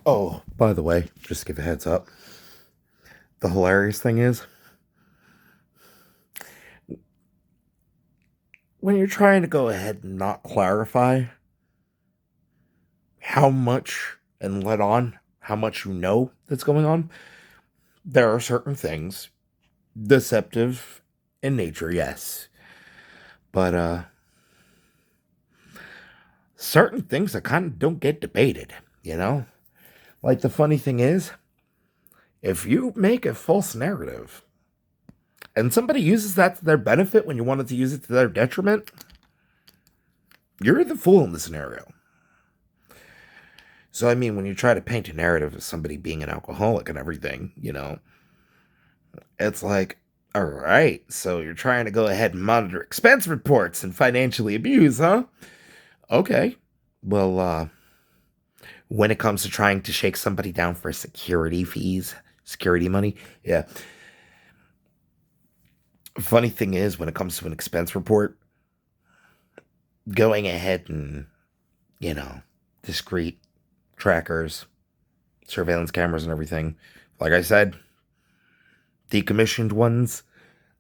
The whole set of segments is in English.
Oh, by the way, just to give a heads up, the hilarious thing is when you're trying to go ahead and not clarify how much and let on how much you know that's going on, there are certain things deceptive in nature, yes, but certain things that kind of don't get debated, you know? Like the funny thing is, if you make a false narrative and somebody uses that to their benefit when you wanted to use it to their detriment, you're the fool in the scenario. So, I mean, when you try to paint a narrative of somebody being an alcoholic and everything, it's like, all right, so you're trying to go ahead and monitor expense reports and financially abuse, huh? Okay. Well, when it comes to trying to shake somebody down for security fees, security money, yeah. Funny thing is, when it comes to an expense report, going ahead and, you know, discreet trackers, surveillance cameras, and everything, like I said, decommissioned ones,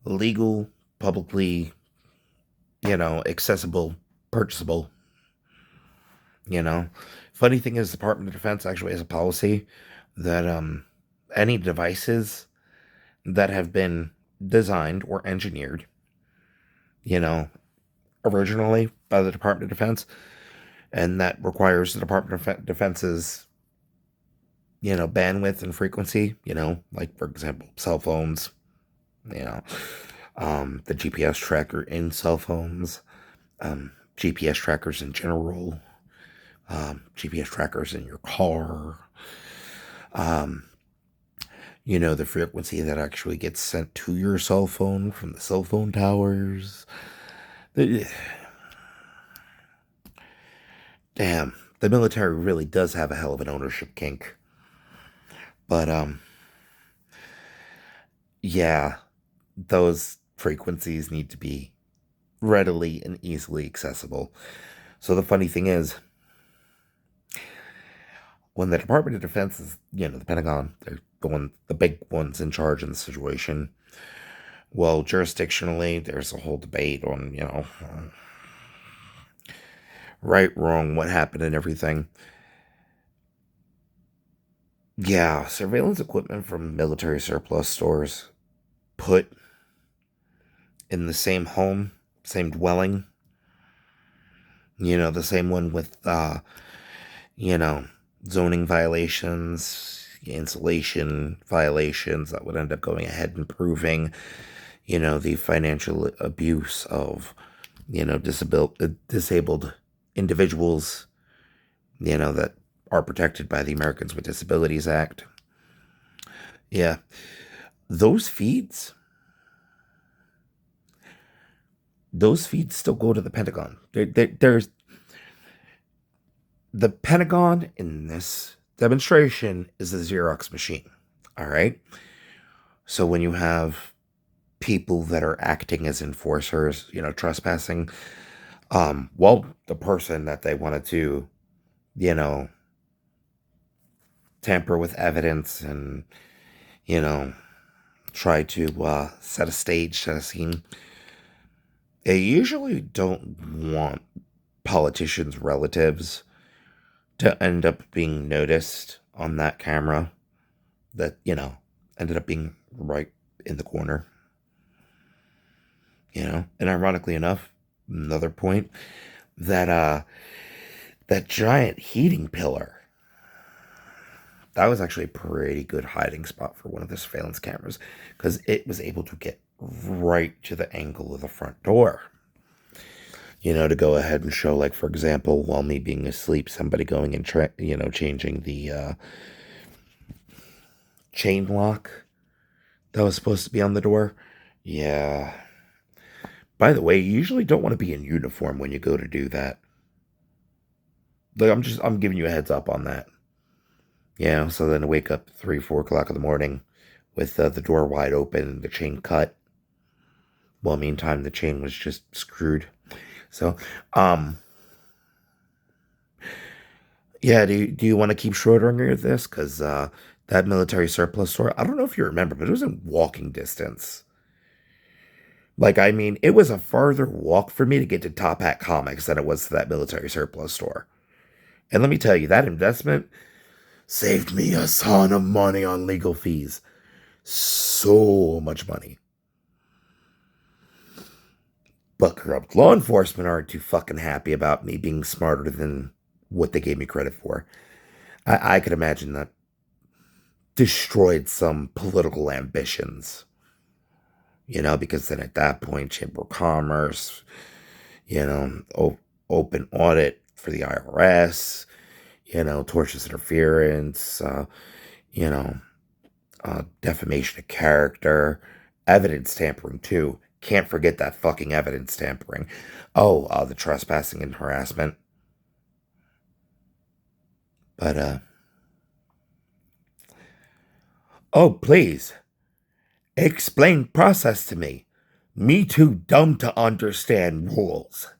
legal, publicly, accessible, purchasable, you know. Funny thing is, the Department of Defense actually has a policy that any devices that have been designed or engineered, you know, originally by the Department of Defense, and that requires the Department of Defense's, bandwidth and frequency, like for example, cell phones, you know, the GPS tracker in cell phones, GPS trackers in general, GPS trackers in your car, um, the frequency that actually gets sent to your cell phone from the cell phone towers. The, damn, the military really does have a hell of an ownership kink. But, yeah, those frequencies need to be readily and easily accessible. So the funny thing is, when the Department of Defense is, the Pentagon, they're the big ones in charge in the situation. Well, jurisdictionally, there's a whole debate on, right, wrong, what happened, and everything. Yeah, surveillance equipment from military surplus stores put in the same home, same dwelling, the same one with, you know, zoning violations, insulation violations that would end up going ahead and proving, the financial abuse of, disabled individuals, that are protected by the Americans with Disabilities Act. Yeah, those feeds, those feeds still go to the Pentagon. There's the Pentagon in this demonstration is a Xerox machine. All right. So when you have people that are acting as enforcers, trespassing, well, the person that they wanted to, you know, tamper with evidence and, you know, try to set a stage, set a scene, they usually don't want politicians' relatives to end up being noticed on that camera that, ended up being right in the corner. And ironically enough, another point, that that giant heating pillar, that was actually a pretty good hiding spot for one of the surveillance cameras because it was able to get right to the angle of the front door. To go ahead and show, like, for example, while me being asleep, somebody going and, changing the chain lock that was supposed to be on the door. Yeah. By the way, you usually don't want to be in uniform when you go to do that. Like, I'm giving you a heads up on that. So then I wake up 3, 4 o'clock in the morning with the door wide open, the chain cut. Well, meantime, the chain was just screwed. So, Yeah, do you want to keep Schrodinger this? Because that military surplus store, I don't know if you remember, but it was in walking distance. Like, I mean, it was a farther walk for me to get to Top Hat Comics than it was to that military surplus store. And let me tell you, that investment saved me a ton of money on legal fees. So much money. But corrupt law enforcement aren't too fucking happy about me being smarter than what they gave me credit for. I could imagine that destroyed some political ambitions, because then at that point, Chamber of Commerce, open audit for the IRS, tortious interference, you know, defamation of character, evidence tampering too. Can't forget that fucking evidence tampering. Oh, the trespassing and harassment. But oh please, explain process to me. Me too dumb to understand rules.